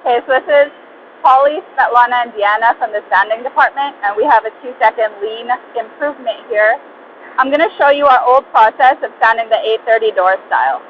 Okay, so this is Polly, Svetlana, and Deanna from the sanding department, and we have a 2-second lean improvement here. I'm going to show you our old process of sanding the A30 door style.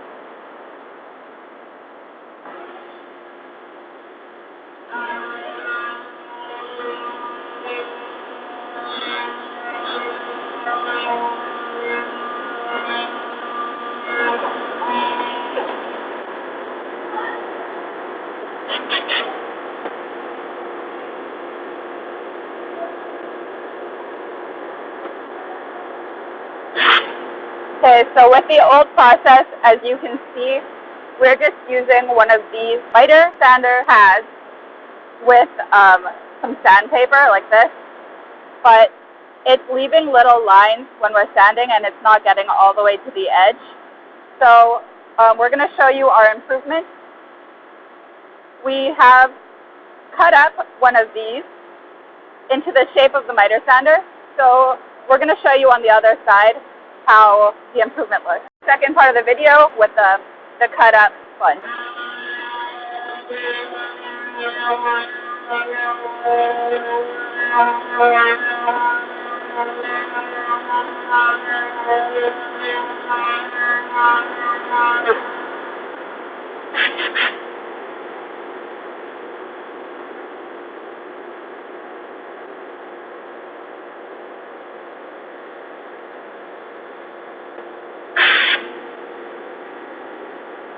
Okay, so with the old process, as you can see, we're just using one of these miter sander pads with some sandpaper like this, but it's leaving little lines when we're sanding and it's not getting all the way to the edge. So we're going to show you our improvement. We have cut up one of these into the shape of the miter sander. So we're going to show you on the other side how the improvement looks. Second part of the video with the cut up sponge.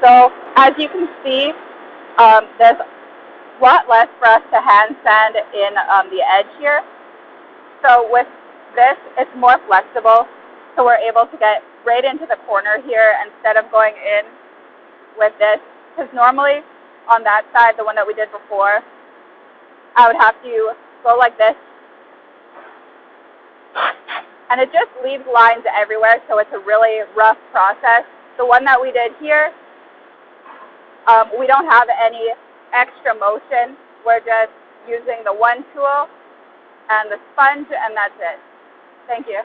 So as you can see, there's a lot less for us to hand sand in the edge here. So with this, it's more flexible, so we're able to get right into the corner here instead of going in with this. Because normally on that side, the one that we did before, I would have to go like this, and it just leaves lines everywhere, so it's a really rough process. The one that we did here, we don't have any extra motion. We're just using the one tool and the sponge, and that's it. Thank you.